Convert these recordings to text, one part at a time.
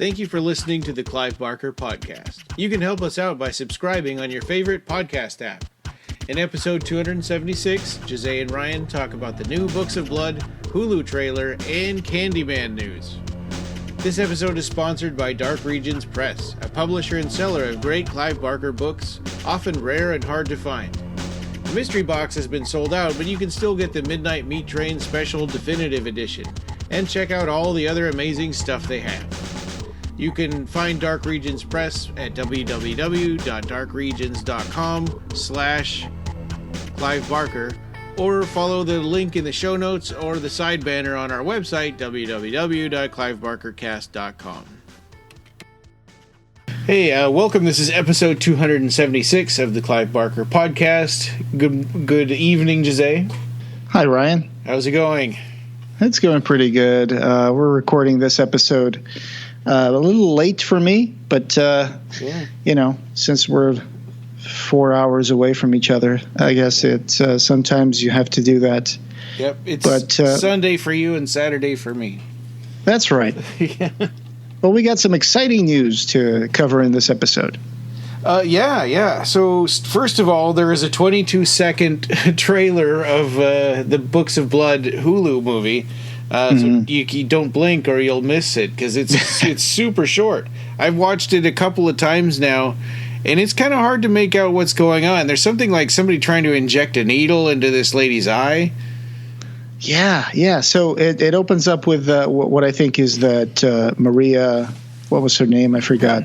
Thank you for listening to the Clive Barker Podcast. You can help us out by subscribing on your favorite podcast app. In episode 276, Jose and Ryan talk about the new Books of Blood, Hulu trailer, and Candyman news. This episode is sponsored by Dark Regions Press, a publisher and seller of great Clive Barker books, often rare and hard to find. The mystery box has been sold out, but you can still get the Midnight Meat Train Special Definitive Edition, and check out all the other amazing stuff they have. You can find Dark Regions Press at www.darkregions.com/Clive Barker, or follow the link in the show notes or the side banner on our website, www.clivebarkercast.com. Hey, welcome. This is episode 276 of the Clive Barker Podcast. Good evening, Jose. Hi, Ryan. How's it going? It's going pretty good. We're recording this episode a little late for me, but, you know, since we're 4 hours away from each other, I guess it's sometimes you have to do that. Yep, it's Sunday for you and Saturday for me. That's right. Yeah. Well, we got some exciting news to cover in this episode. Yeah. So, first of all, there is a 22-second trailer of the Books of Blood Hulu movie. So you don't blink or you'll miss it because it's super short. I've watched it a couple of times now, and it's kind of hard to make out what's going on. There's something like somebody trying to inject a needle into this lady's eye. Yeah. So it opens up with what I think is that Maria, what was her name? I forgot.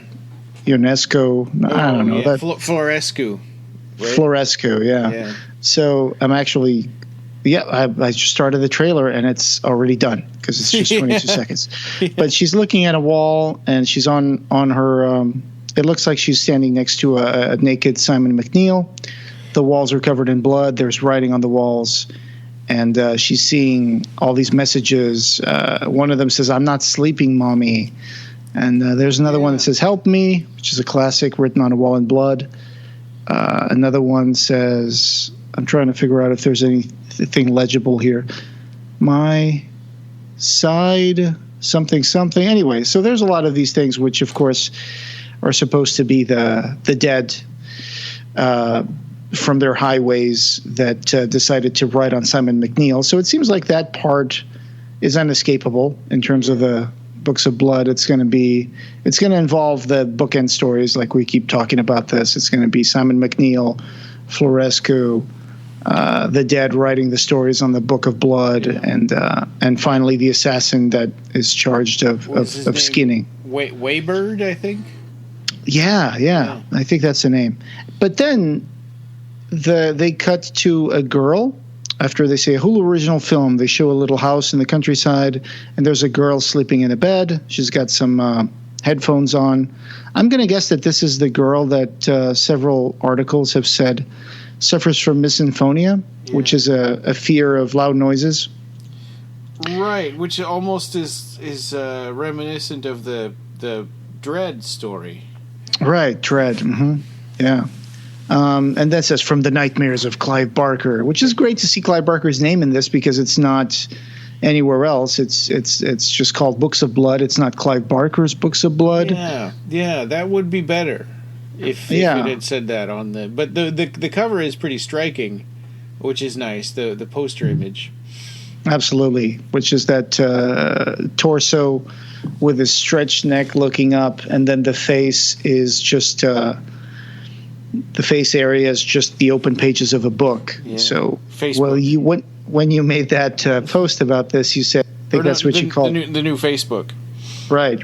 Ionesco. I don't know. Yeah. Florescu. Right? Florescu, yeah. So I'm actually... Yeah, I just started the trailer, and it's already done because it's just 22 seconds. Yeah. But she's looking at a wall, and she's on her it looks like she's standing next to a naked Simon McNeil. The walls are covered in blood. There's writing on the walls, and she's seeing all these messages. One of them says, "I'm not sleeping, Mommy." And there's another one that says, "Help me," which is a classic written on a wall in blood. Another one says... I'm trying to figure out if there's anything legible here. My side, something. Anyway, so there's a lot of these things which, of course, are supposed to be the dead from their highways that decided to write on Simon McNeil. So it seems like that part is unescapable in terms of the Books of Blood. It's going to involve the bookend stories, like we keep talking about this. It's going to be Simon McNeil, Florescu, the dead writing the stories on the Book of Blood, and finally the assassin that is charged of skinning. Waybird, I think. Yeah, I think that's the name. But then they cut to a girl after they say a Hulu original film. They show a little house in the countryside, and there's a girl sleeping in a bed. She's got some headphones on. I'm going to guess that this is the girl that several articles have said suffers from misophonia, which is a fear of loud noises. Right, which almost is reminiscent of the Dread story. Right, Dread. Mm-hmm. Yeah. And that says from the nightmares of Clive Barker, which is great to see Clive Barker's name in this because it's not anywhere else. It's just called Books of Blood. It's not Clive Barker's Books of Blood. Yeah, that would be better. If it had said that on the... But the cover is pretty striking, which is nice, the poster image. Absolutely, which is that torso with a stretched neck looking up, and then the face is just... the face area is just the open pages of a book. Yeah. So, Facebook. Well, when you made that post about this, you said... I think that's what you called... The new Facebook. Right.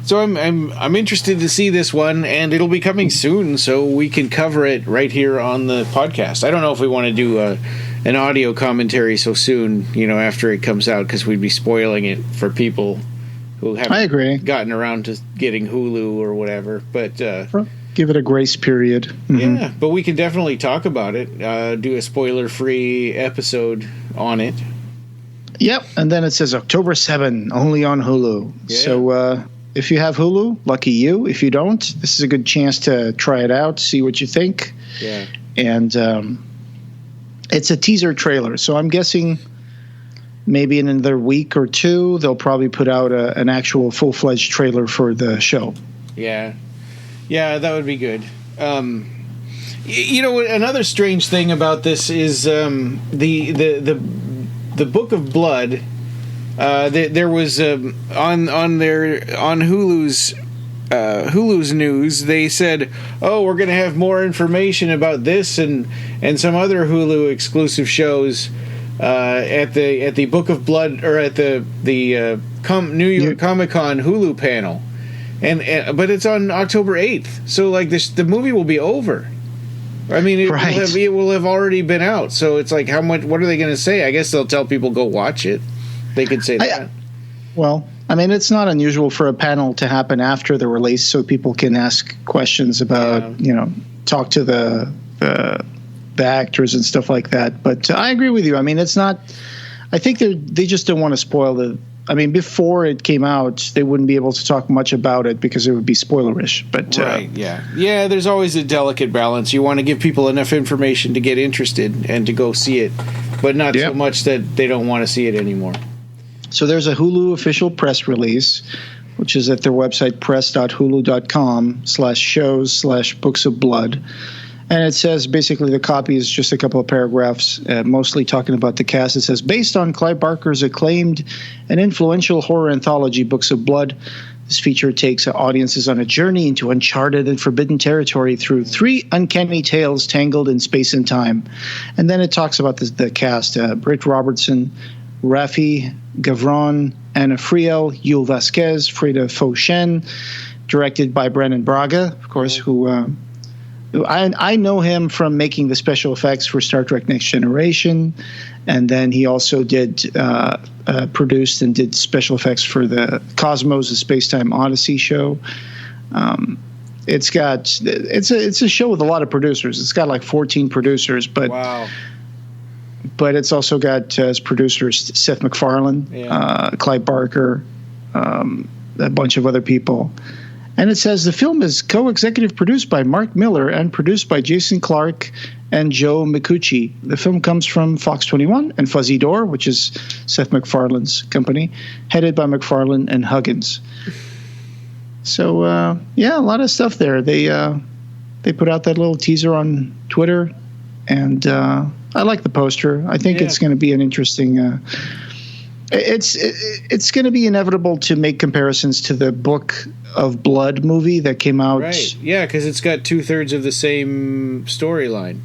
So I'm interested to see this one, and it'll be coming soon, so we can cover it right here on the podcast. I don't know if we want to do an audio commentary so soon, after it comes out, because we'd be spoiling it for people who haven't gotten around to getting Hulu or whatever. But give it a grace period. Mm-hmm. Yeah, but we can definitely talk about it. Do a spoiler-free episode on it. Yep, and then it says October 7, only on Hulu. Yeah. So. If you have Hulu, lucky you. If you don't, this is a good chance to try it out, see what you think. Yeah. And it's a teaser trailer, so I'm guessing maybe in another week or two, they'll probably put out an actual full-fledged trailer for the show. Yeah, that would be good. Another strange thing about this is the Book of Blood. There was on Hulu's news, they said, "Oh, we're going to have more information about this and some other Hulu exclusive shows at the Book of Blood, or at the New York Comic-Con Hulu panel." But it's on October 8th, so the movie will be over. I mean, it will have already been out. So it's like, how much? What are they going to say? I guess they'll tell people go watch it. They could say that. Well, I mean, it's not unusual for a panel to happen after the release, so people can ask questions about, talk to the actors and stuff like that. But I agree with you. I mean, it's not. I think they just don't want to spoil the. I mean, before it came out, they wouldn't be able to talk much about it because it would be spoilerish. But yeah. There's always a delicate balance. You want to give people enough information to get interested and to go see it, but not so much that they don't want to see it anymore. So there's a Hulu official press release, which is at their website, press.hulu.com/shows/Books of Blood. And it says, basically, the copy is just a couple of paragraphs, mostly talking about the cast. It says, based on Clive Barker's acclaimed and influential horror anthology, Books of Blood, this feature takes audiences on a journey into uncharted and forbidden territory through 3 uncanny tales tangled in space and time. And then it talks about the cast, Britt Robertson, Rafi Gavron, Anna Friel, Yul Vasquez, Frida Foshen, directed by Brandon Braga, of course, who I know him from making the special effects for Star Trek Next Generation, and then he also did produced and did special effects for the Cosmos, a Space-Time Odyssey show. It's a show with a lot of producers. It's got like 14 producers, but wow. But it's also got as producers Seth MacFarlane, Clive Barker, a bunch of other people. And it says the film is co-executive produced by Mark Miller and produced by Jason Clarke and Joe Micucci. The film comes from Fox 21 and Fuzzy Door, which is Seth MacFarlane's company, headed by MacFarlane and Huggins. So, a lot of stuff there. They put out that little teaser on Twitter, and I like the poster. I think it's going to be an interesting It's going to be inevitable to make comparisons to the Book of Blood movie that came out. Right. Yeah, because it's got 2/3 of the same storyline.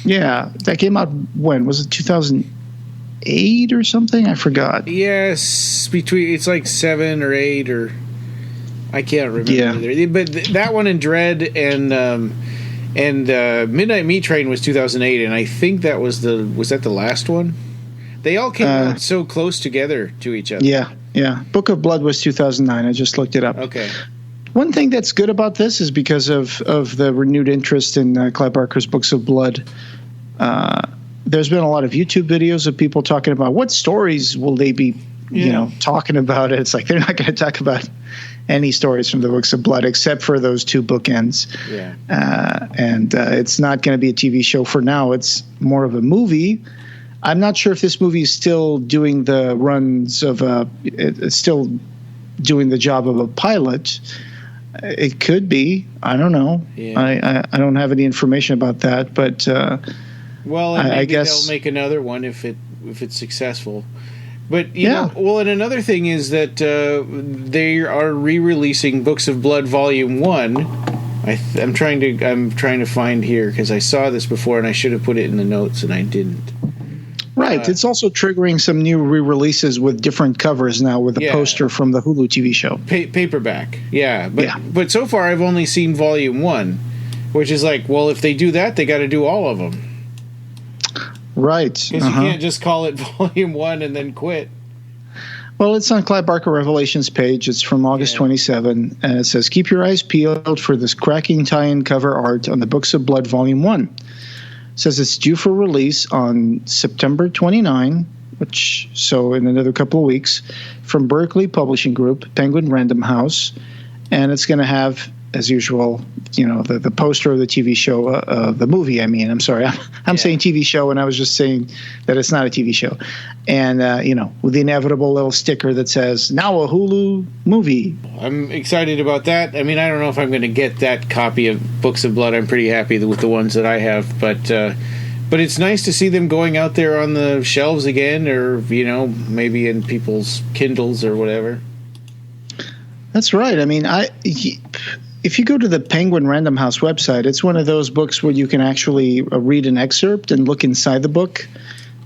Yeah, that came out when? Was it 2008 or something? I forgot. Yes, it's like 7 or 8 or I can't remember either. But that one and Dread and Midnight Meat Train was 2008, and I think that was that the last one? They all came out so close together to each other. Yeah. Book of Blood was 2009. I just looked it up. Okay. One thing that's good about this is because of the renewed interest in Clive Barker's Books of Blood, there's been a lot of YouTube videos of people talking about what stories will they be, talking about it. It's like they're not going to talk about any stories from the Books of Blood except for those 2 bookends. Yeah. And it's not going to be a TV show for now. It's more of a movie. I'm not sure if this movie is still doing the runs of it's still doing the job of a pilot. It could be. I don't know. Yeah. I don't have any information about that, but I guess they'll make another one if it's successful. But and another thing is that they are re-releasing Books of Blood Volume 1. I'm trying to find here because I saw this before and I should have put it in the notes and I didn't. Right. It's also triggering some new re-releases with different covers now with a poster from the Hulu TV show. Paperback. Yeah. But so far I've only seen Volume 1, which is like, well, if they do that, they got to do all of them. Right. Because you can't just call it Volume 1 and then quit. Well, it's on Clive Barker Revelations page. It's from August 27, and it says, keep your eyes peeled for this cracking tie-in cover art on the Books of Blood Volume 1. Says it's due for release on September 29, so in another couple of weeks, from Berkeley Publishing Group, Penguin Random House, and it's going to have as usual, the poster of the TV show, the movie. I mean, I'm sorry, I'm saying TV show, and I was just saying that it's not a TV show. And with the inevitable little sticker that says "Now a Hulu movie." I'm excited about that. I mean, I don't know if I'm going to get that copy of Books of Blood. I'm pretty happy with the ones that I have, but it's nice to see them going out there on the shelves again, or maybe in people's Kindles or whatever. That's right. I mean, if you go to the Penguin Random House website, it's one of those books where you can actually read an excerpt and look inside the book.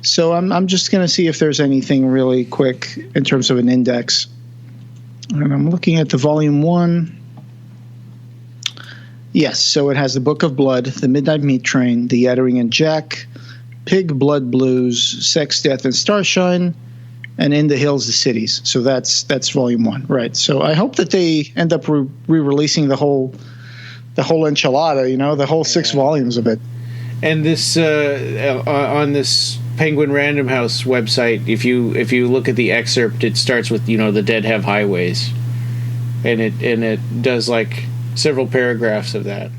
So I'm just going to see if there's anything really quick in terms of an index. And I'm looking at the volume 1. Yes, so it has the Book of Blood, The Midnight Meat Train, The Yattering and Jack, Pig Blood Blues, Sex, Death, and Starshine, and In the Hills, the Cities. So that's volume 1, right? So I hope that they end up re-releasing the whole enchilada, the whole 6 volumes of it. And this on this Penguin Random House website, if you look at the excerpt, it starts with the dead have highways, and it does like several paragraphs of that.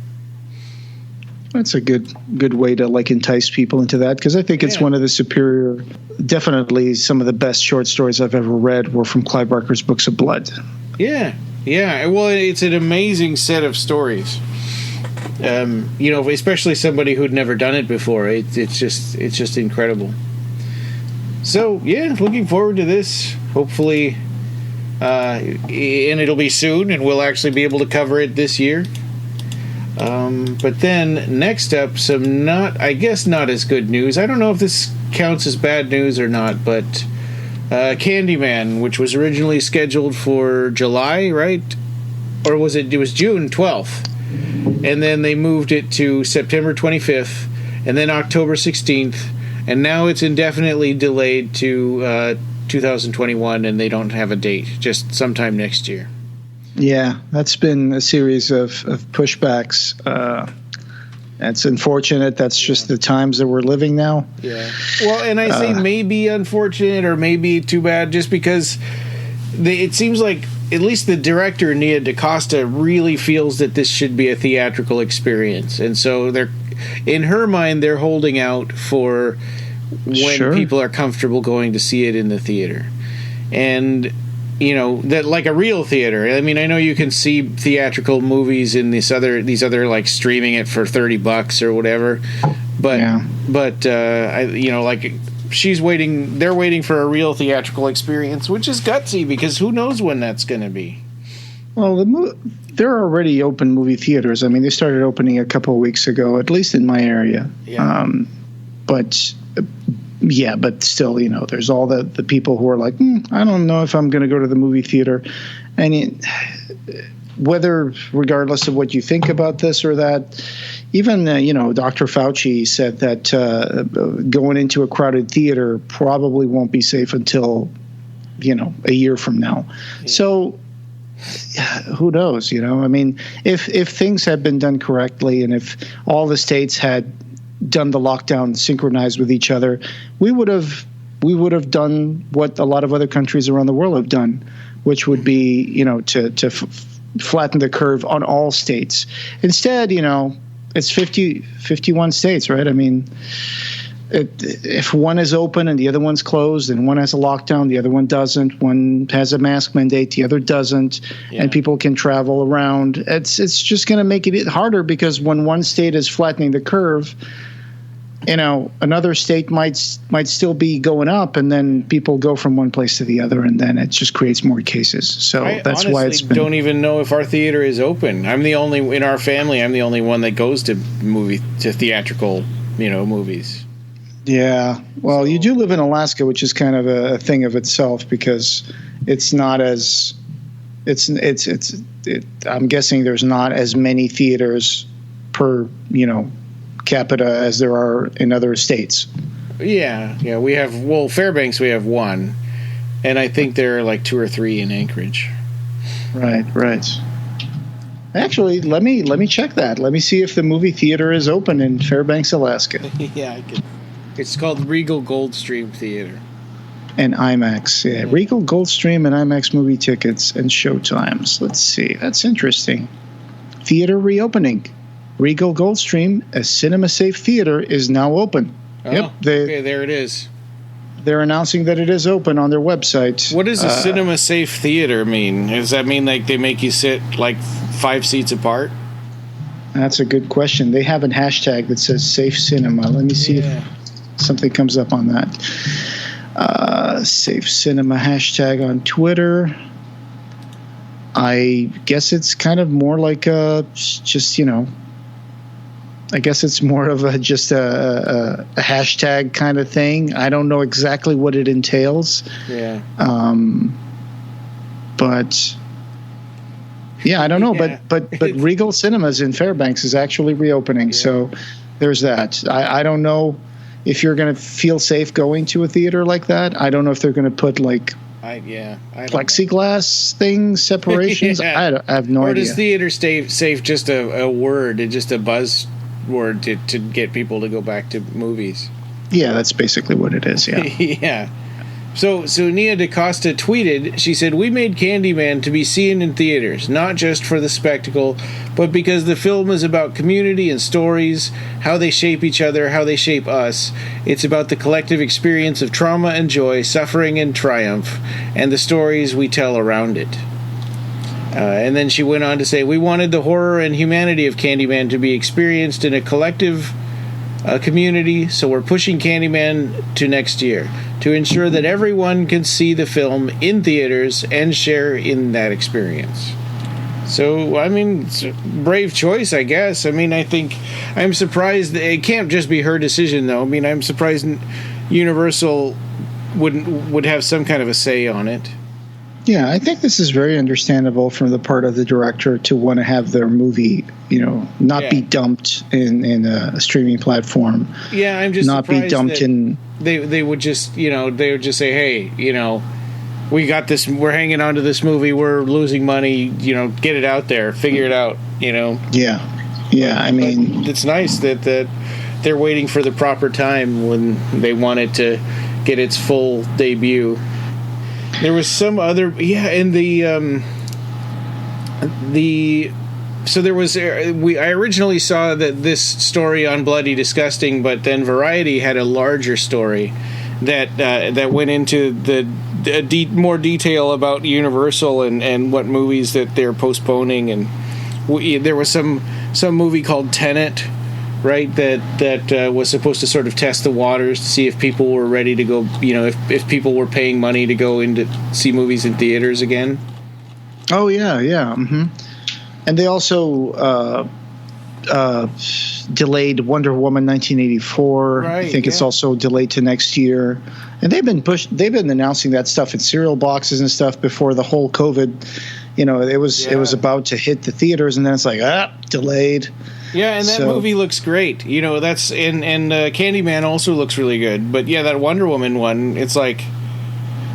That's a good way to entice people into that, because I think it's one of the superior, definitely some of the best short stories I've ever read were from Clive Barker's Books of Blood. Yeah. Well, it's an amazing set of stories. Especially somebody who'd never done it before. It's just incredible. So yeah, looking forward to this. Hopefully, and it'll be soon, and we'll actually be able to cover it this year. But then next up, some not as good news. I don't know if this counts as bad news or not, but Candyman, which was originally scheduled for July, right? Or was it? It was June 12th, and then they moved it to September 25th, and then October 16th, and now it's indefinitely delayed to 2021, and they don't have a date, just sometime next year. Yeah, that's been a series of pushbacks. That's unfortunate. That's just the times that we're living now. Yeah. Well, and I say maybe unfortunate or maybe too bad, just because it seems like at least the director, Nia DaCosta, really feels that this should be a theatrical experience. And so in her mind, they're holding out for when people are comfortable going to see it in the theater. And that like a real theater. I mean, I know you can see theatrical movies in these other like streaming it for $30 or whatever, but she's waiting. They're waiting for a real theatrical experience, which is gutsy because who knows when that's going to be. Well, there are already open movie theaters. I mean, they started opening a couple of weeks ago, at least in my area. Yeah. But still, there's all the people who are like, I don't know if I'm going to go to the movie theater. And regardless of what you think about this or that, even, Dr. Fauci said that going into a crowded theater probably won't be safe until, a year from now. Yeah. So who knows, I mean, if things had been done correctly and if all the states had done the lockdown synchronized with each other, we would have done what a lot of other countries around the world have done, which would be to flatten the curve on all states. Instead, it's 51 states, right? I mean, if one is open and the other one's closed, and one has a lockdown, the other one doesn't. One has a mask mandate, the other doesn't, and people can travel around. It's just going to make it harder, because when one state is flattening the curve, another state might still be going up, and then people go from one place to the other, and then it just creates more cases. So that's why it's been. I don't even know if our theater is open. In our family, I'm the only one that goes to theatrical, movies. Yeah. Well, you do live in Alaska, which is kind of a thing of itself, because it's not as I'm guessing there's not as many theaters per, capita as there are in other states. Yeah. We have, Fairbanks, we have one, and I think there are like 2 or 3 in Anchorage. Right. Actually, let me check that. Let me see if the movie theater is open in Fairbanks, Alaska. Yeah, I could. It's called Regal Goldstream Theater. And IMAX. Yeah, Regal Goldstream and IMAX movie tickets and showtimes. Let's see. That's interesting. theater reopening. Regal Goldstream, a cinema-safe theater, is now open. Oh, yep, okay, there it is. They're announcing that it is open on their website. What does a cinema-safe theater mean? Does that mean like they make you sit like 5 seats apart? That's a good question. They have a hashtag that says safe cinema. Let me see if something comes up on that. Safe cinema hashtag on Twitter. I guess it's kind of more like just, you know, I guess it's more of just a hashtag kind of thing. I don't know exactly what it entails. Yeah. But yeah, I don't know. Yeah. But Regal Cinemas in Fairbanks is actually reopening. Yeah. So there's that. I don't know if you're going to feel safe going to a theater like that. I don't know if they're going to put like plexiglass things, separations. I have no idea. Or does theater stay safe just a word, just a buzz word to get people to go back to movies? Yeah, that's basically what it is. Yeah. Yeah. So Nia DaCosta tweeted, she said, "We made Candyman to be seen in theaters, not just for the spectacle, but because the film is about community and stories, how they shape each other, how they shape us. It's about the collective experience of trauma and joy, suffering and triumph, and the stories we tell around it." And then she went on to say, "We wanted the horror and humanity of Candyman to be experienced in a collective community, so we're pushing Candyman to next year to ensure that everyone can see the film in theaters and share in that experience." So, I mean, it's a brave choice, I guess. I mean, I'm surprised it can't just be her decision, though. I mean, I'm surprised Universal would have some kind of a say on it. Yeah, I think this is very understandable from the part of the director to want to have their movie, you know, not be dumped in a streaming platform. Yeah, I'm just not be dumped in. They would just, you know, they would just say, "Hey, you know, we got this. We're hanging on to this movie. We're losing money. You know, get it out there. Figure it out. You know." Yeah, yeah. I mean, it's nice that they're waiting for the proper time when they want it to get its full debut. There was some other, in so there was, I originally saw that this story on Bloody Disgusting, but then Variety had a larger story that went into the more detail about Universal and what movies that they're postponing, and there was some movie called Tenet, right, that was supposed to sort of test the waters to see if people were ready to go, you know, if people were paying money to go in to see movies in theaters again. Oh, yeah. Mm-hmm. And they also delayed Wonder Woman 1984. Right, I think it's also delayed to next year. And they've been announcing that stuff in cereal boxes and stuff before the whole COVID, you know, it was about to hit the theaters, and then it's like, delayed. Yeah, and that movie looks great. You know, that's and Candyman also looks really good. But yeah, that Wonder Woman one, it's like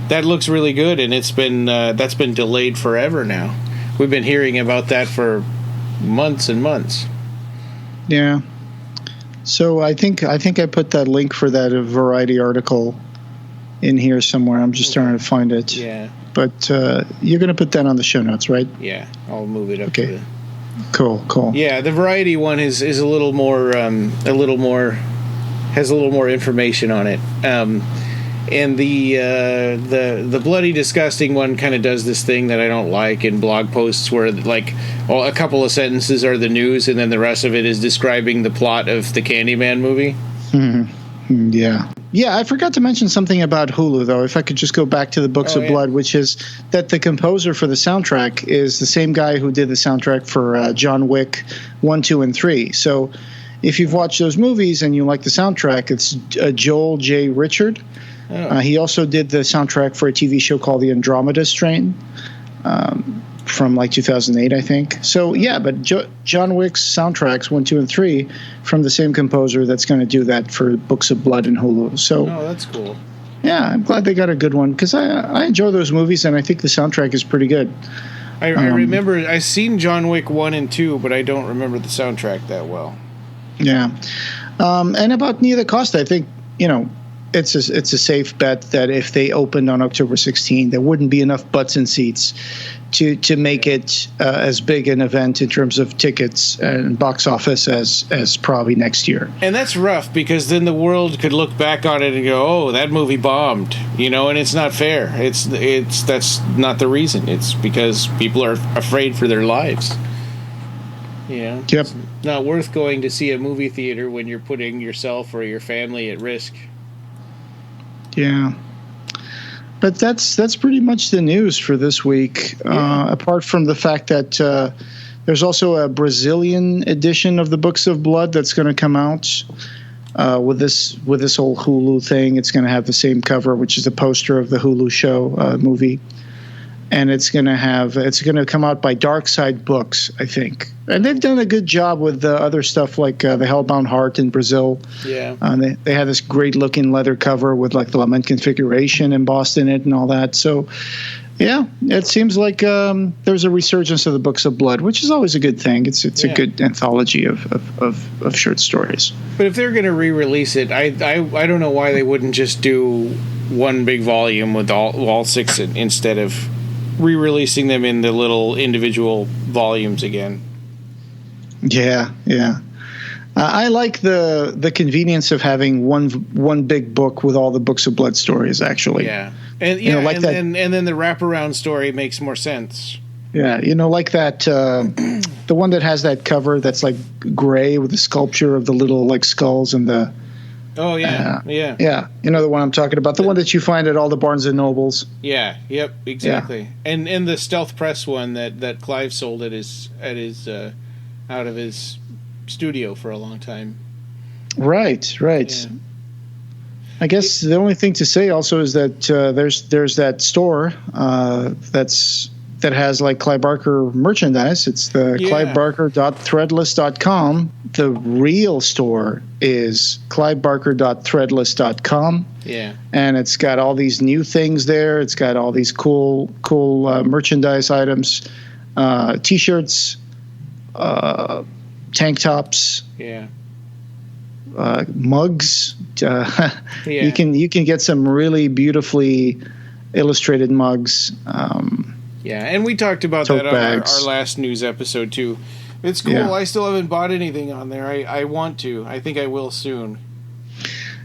that looks really good, and it's been that's been delayed forever now. We've been hearing about that for months and months. Yeah. So I think I put that link for that Variety article in here somewhere. I'm just trying to find it. Yeah. But you're going to put that on the show notes, right? Yeah, I'll move it up. Okay. Cool. Yeah, the Variety one is a little more has a little more information on it. And the Bloody Disgusting one kind of does this thing that I don't like in blog posts where like a couple of sentences are the news and then the rest of it is describing the plot of the Candyman movie. Mm-hmm. Yeah, I forgot to mention something about Hulu, though, if I could just go back to the Books of Blood, which is that the composer for the soundtrack is the same guy who did the soundtrack for John Wick 1, 2, and 3. So if you've watched those movies and you like the soundtrack, it's Joel J. Richard. He also did the soundtrack for a TV show called The Andromeda Strain from like 2008, I think. So, yeah, but John Wick's soundtracks 1, 2, and 3 from the same composer that's going to do that for Books of Blood and Hulu. So, that's cool. Yeah, I'm glad they got a good one because I enjoy those movies and I think the soundtrack is pretty good. I remember I've seen John Wick 1 and 2, but I don't remember the soundtrack that well. Yeah. And about Nia DaCosta, I think, you know, it's a safe bet that if they opened on October 16, there wouldn't be enough butts in seats to make it as big an event in terms of tickets and box office as probably next year. And that's rough, because then the world could look back on it and go, "Oh, that movie bombed," and it's not fair. That's not the reason. It's because people are afraid for their lives. Yep. It's not worth going to see a movie theater when you're putting yourself or your family at risk. Yeah. But that's pretty much the news for this week, apart from the fact that there's also a Brazilian edition of the Books of Blood that's going to come out with this whole Hulu thing. It's going to have the same cover, which is the poster of the Hulu show movie. And it's going to come out by Dark Side Books, I think. And they've done a good job with the other stuff like the Hellbound Heart in Brazil. Yeah. They have this great looking leather cover with like the lament configuration embossed in it and all that. So, yeah, it seems like there's a resurgence of the Books of Blood, which is always a good thing. It's a good anthology of short stories. But if they're going to re-release it, I don't know why they wouldn't just do one big volume with all six instead of re-releasing them in the little individual volumes again. Yeah. I like the convenience of having one big book with all the Books of Blood stories, actually. Yeah. And and then the wraparound story makes more sense. Yeah, like that the one that has that cover that's like gray with the sculpture of the little like skulls and the Oh, yeah, yeah. The one I'm talking about, the one that you find at all the Barnes and Nobles. Yeah, yep, exactly. Yeah. And the Stealth Press one that Clive sold at his out of his studio for a long time. Right. Yeah. I guess the only thing to say also is that there's that store that has like Clive Barker merchandise. It's the clivebarker.threadless.com. The real store is clivebarker.threadless.com. Yeah. And it's got all these new things there. It's got all these cool merchandise items, T-shirts, tank tops. Yeah. Mugs. You can get some really beautifully illustrated mugs. Yeah, and we talked about that on our last news episode too. It's cool. Yeah. I still haven't bought anything on there. I want to. I think I will soon.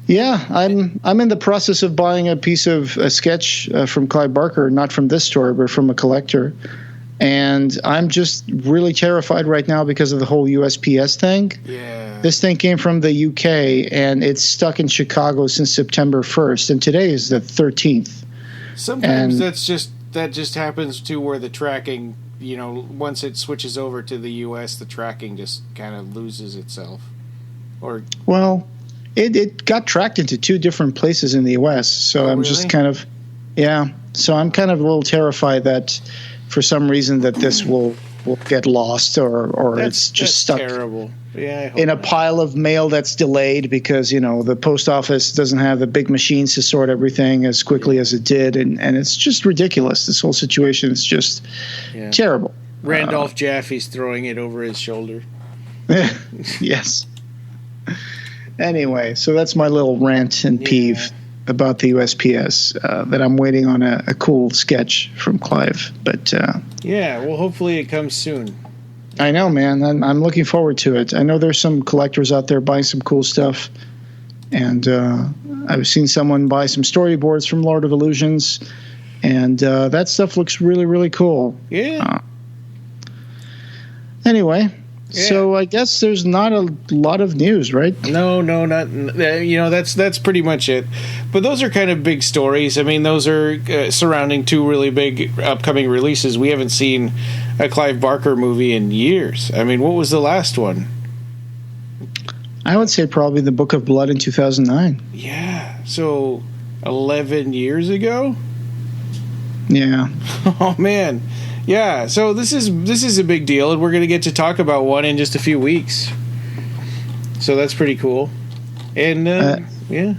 Yeah, I'm in the process of buying a piece of a sketch from Clive Barker, not from this store, but from a collector. And I'm just really terrified right now because of the whole USPS thing. Yeah. This thing came from the UK, and it's stuck in Chicago since September 1st, and today is the 13th. Sometimes that just happens too, where the tracking, once it switches over to the US, the tracking just kind of loses itself. Well, it got tracked into two different places in the US, so I'm just kind of, so I'm kind of a little terrified that for some reason that this will get lost or it's just stuck terrible. Yeah, in a pile of mail that's delayed because the post office doesn't have the big machines to sort everything as quickly as it did, and it's just ridiculous. This whole situation is just terrible. Randolph Jaffe's throwing it over his shoulder. Yes. Well, so that's my little rant and peeve about the USPS, that I'm waiting on a cool sketch from Clive. But well, hopefully it comes soon. I know, man. I'm looking forward to it. I know there's some collectors out there buying some cool stuff, and I've seen someone buy some storyboards from Lord of Illusions, and that stuff looks really, really cool. Yeah. Anyway. Yeah. So I guess there's not a lot of news, right? No, not. That's pretty much it. But those are kind of big stories. I mean, those are surrounding two really big upcoming releases. We haven't seen a Clive Barker movie in years. I mean, what was the last one? I would say probably The Book of Blood in 2009. Yeah, so 11 years ago. Yeah. Oh man. Yeah, so this is a big deal, and we're going to get to talk about one in just a few weeks. So that's pretty cool. And, yeah,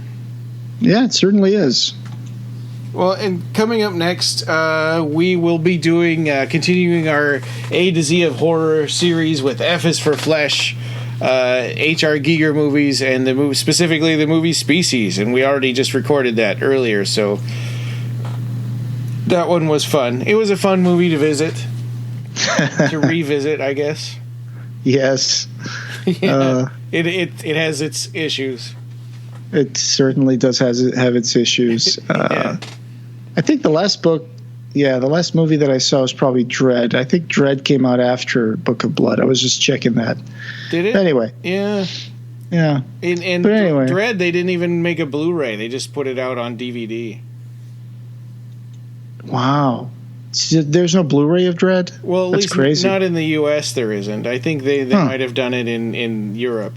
it certainly is. Well, and coming up next, we will be doing continuing our A to Z of horror series with F is for Flesh. H.R. Giger movies and specifically the movie Species, and we already just recorded that earlier, so that one was fun. It was a fun movie to visit, to revisit, I guess. Yes. Yeah, it has its issues. It certainly does have its issues. Yeah. I think the last movie that I saw was probably Dread. I think Dread came out after Book of Blood. I was just checking that. Did it? Anyway. Yeah. Yeah. But anyway. Dread, they didn't even make a Blu-ray. They just put it out on DVD. Wow. So there's no Blu-ray of Dread? Well, at That's least crazy. Not in the U.S. there isn't. I think they might have done it in Europe.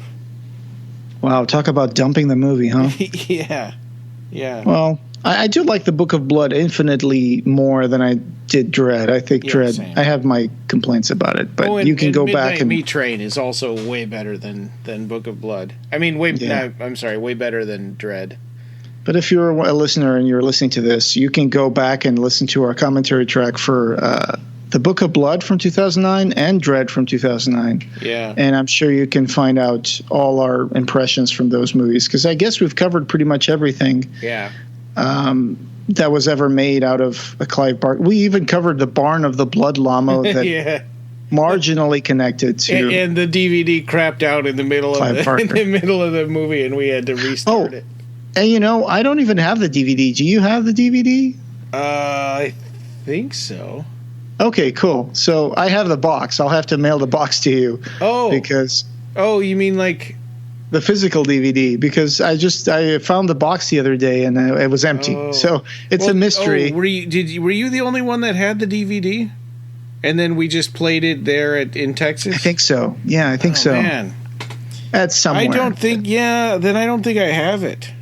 Wow, talk about dumping the movie, huh? Yeah. Yeah. Well, I do like the Book of Blood infinitely more than I did Dread. I think Dread, same. I have my complaints about it, but you can go back and... Meat Train is also way better than Book of Blood. I mean, way better than Dread. But if you're a listener and you're listening to this, you can go back and listen to our commentary track for the Book of Blood from 2009 and Dread from 2009. Yeah. And I'm sure you can find out all our impressions from those movies, because I guess we've covered pretty much everything. Yeah. That was ever made out of a Clive Barker. We even covered the Barn of the Blood Llama that yeah. marginally connected to... And the DVD crapped out in the middle of the movie, and we had to restart it. And I don't even have the DVD. Do you have the DVD? I think so. Okay, cool. So I have the box. I'll have to mail the box to you. Oh. Because... Oh, you mean like... The physical DVD, because I found the box the other day and it was empty. Oh. So it's a mystery. Were you the only one that had the DVD? And then we just played it there in Texas? I think so. Yeah, I think so. Man. That's somewhere. I don't think I have it.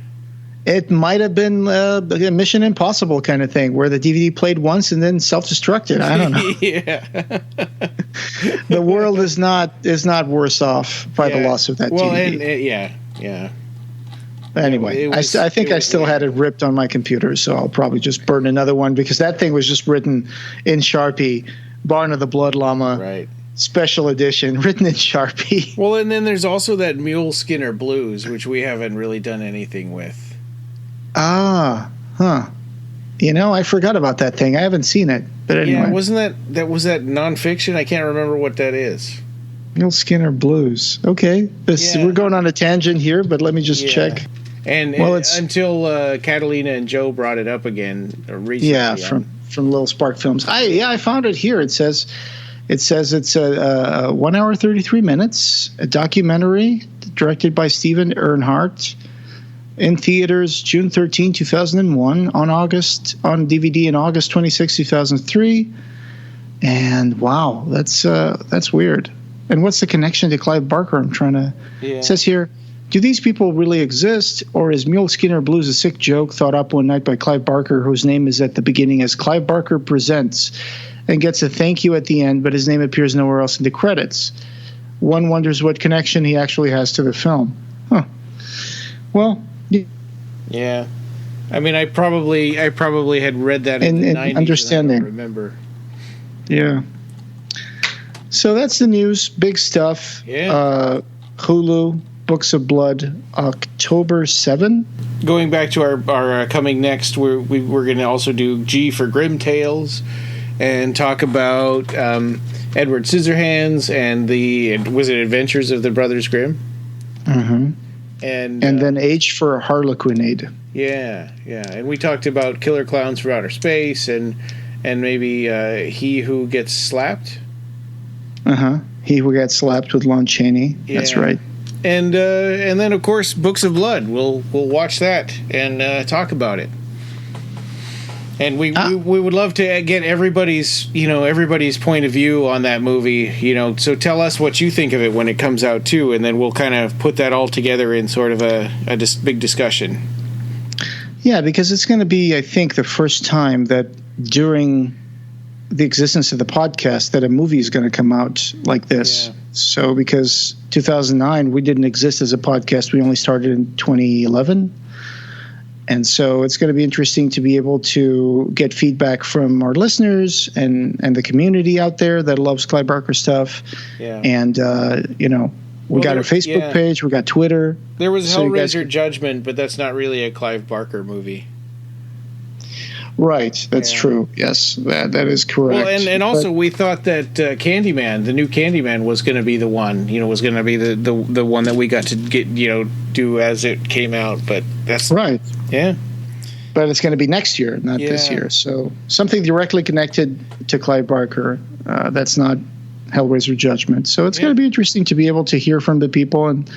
It might have been a Mission Impossible kind of thing where the DVD played once and then self-destructed. I don't know. Yeah. The world is not worse off by the loss of that DVD. Yeah. Anyway, I think I still had it ripped on my computer, so I'll probably just burn another one, because that thing was just written in Sharpie, Barn of the Blood Llama. Right. Special edition, written in Sharpie. Well, and then there's also that Mule Skinner Blues, which we haven't really done anything with. Ah, huh. I forgot about that thing. I haven't seen it. But anyway. Yeah, wasn't that nonfiction? I can't remember what that is. Mule Skinner Blues. Okay. We're going on a tangent here, but let me just check. And until Catalina and Joe brought it up again recently. Yeah, from Little Spark Films. I found it here. It says it's a 1 hour 33 minutes, a documentary directed by Stephen Earnhardt. In theaters, June 13, 2001, on DVD in August 26, 2003. And wow, that's weird. And what's the connection to Clive Barker? I'm trying to... Yeah. It says here, do these people really exist, or is Mule Skinner Blues a sick joke thought up one night by Clive Barker, whose name is at the beginning as Clive Barker Presents, and gets a thank you at the end, but his name appears nowhere else in the credits? One wonders what connection he actually has to the film. Huh. Well... Yeah, I mean, I probably had read that in the 90s. Understanding. I don't remember. Yeah. So that's the news. Big stuff. Yeah. Hulu, Books of Blood, October 7. Going back to our coming next, we're going to also do G for Grim Tales, and talk about Edward Scissorhands and was it Adventures of the Brothers Grimm? Mm-hmm. And then H for Harlequinade. Yeah. And we talked about Killer Clowns from Outer Space and maybe He Who Gets Slapped. He Who Gets Slapped with Lon Chaney. Yeah. That's right. And then of course Books of Blood. We'll watch that and talk about it. And we would love to get everybody's point of view on that movie, so tell us what you think of it when it comes out too, and then we'll kind of put that all together in sort of a big discussion. Yeah, because it's going to be, I think, the first time that during the existence of the podcast that a movie is going to come out like this. Yeah. So because 2009, we didn't exist as a podcast. We only started in 2011. And so it's going to be interesting to be able to get feedback from our listeners and the community out there that loves Clive Barker stuff. Yeah. And, We got a Facebook page. We got Twitter. There was Hellraiser Judgment, but that's not really a Clive Barker movie. Right, that's true. Yes, that is correct. Well, and also we thought that Candyman, the new Candyman, was going to be the one. Was going to be the one that we got to get do as it came out. But that's right. Yeah. But it's going to be next year, not this year. So something directly connected to Clive Barker. That's not Hellraiser Judgment. So it's going to be interesting to be able to hear from the people and,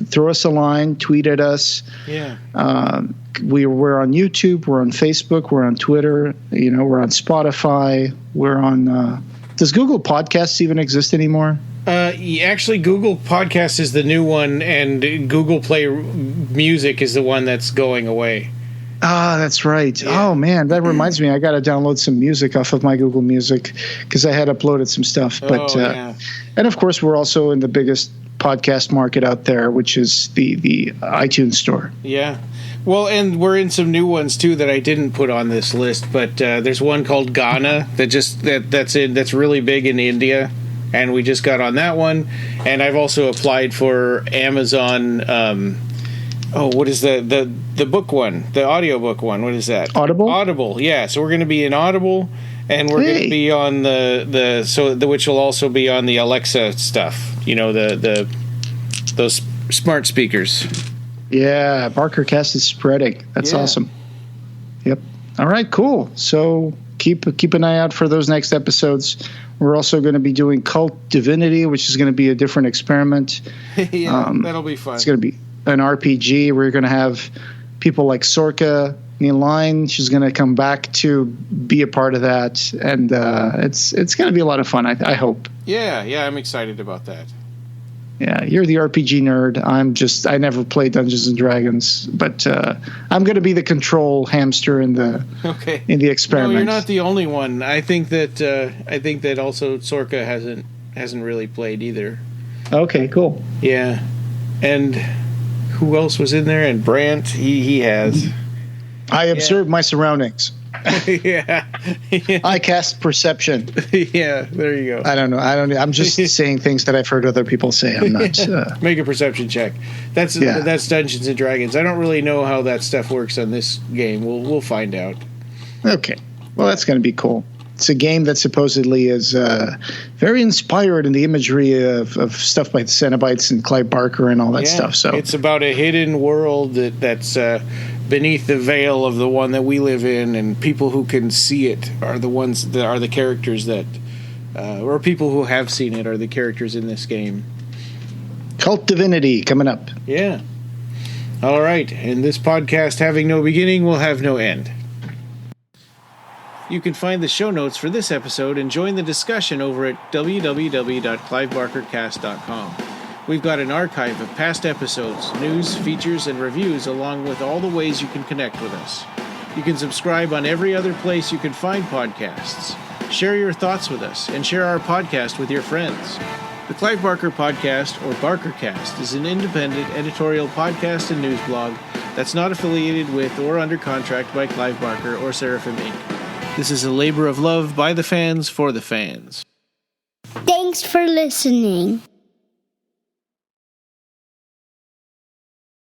throw us a line, tweet at us. Yeah. We're on YouTube. We're on Facebook. We're on Twitter. We're on Spotify. We're on. Does Google Podcasts even exist anymore? Actually, Google Podcasts is the new one, and Google Play Music is the one that's going away. Ah, that's right. Yeah. Oh, man, that reminds me. I got to download some music off of my Google Music because I had uploaded some stuff. But and, of course, we're also in the biggest podcast market out there, which is the iTunes store. Yeah. Well, and we're in some new ones, too, that I didn't put on this list. But there's one called Ghana that's really big in India. And we just got on that one. And I've also applied for Amazon... what is the book one? The audiobook one. What is that? Audible, yeah. So we're going to be in Audible, and we're going to be on which will also be on the Alexa stuff. Those smart speakers. Yeah, BarkerCast is spreading. That's awesome. Yep. All right, cool. So keep an eye out for those next episodes. We're also going to be doing Cult Divinity, which is going to be a different experiment. That'll be fun. It's going to be an RPG. We're going to have people like Sorka in line. She's going to come back to be a part of that, and it's going to be a lot of fun. I hope. Yeah, I'm excited about that. Yeah, you're the RPG nerd. I never played Dungeons and Dragons, but I'm going to be the control hamster in the experiment. No, you're not the only one. I think that also Sorka hasn't really played either. Okay, cool. Yeah, and who else was in there? And Brant, he has. I observe my surroundings. yeah. I cast perception. Yeah, there you go. I don't know. I'm just saying things that I've heard other people say. I'm not. Make a perception check. That's Dungeons and Dragons. I don't really know how that stuff works on this game. We'll find out. Okay. Well, that's going to be cool. It's a game that supposedly is very inspired in the imagery of stuff by the Cenobites and Clive Barker and all that stuff. So it's about a hidden world that's beneath the veil of the one that we live in, and people who can see it are the ones that are the characters that, or people who have seen it are the characters in this game. Cult Divinity coming up. Yeah. All right. And this podcast, having no beginning, will have no end. You can find the show notes for this episode and join the discussion over at www.clivebarkercast.com. We've got an archive of past episodes, news, features, and reviews, along with all the ways you can connect with us. You can subscribe on every other place you can find podcasts. Share your thoughts with us, and share our podcast with your friends. The Clive Barker Podcast, or BarkerCast, is an independent editorial podcast and news blog that's not affiliated with or under contract by Clive Barker or Seraphim Inc. This is a labor of love by the fans for the fans. Thanks for listening.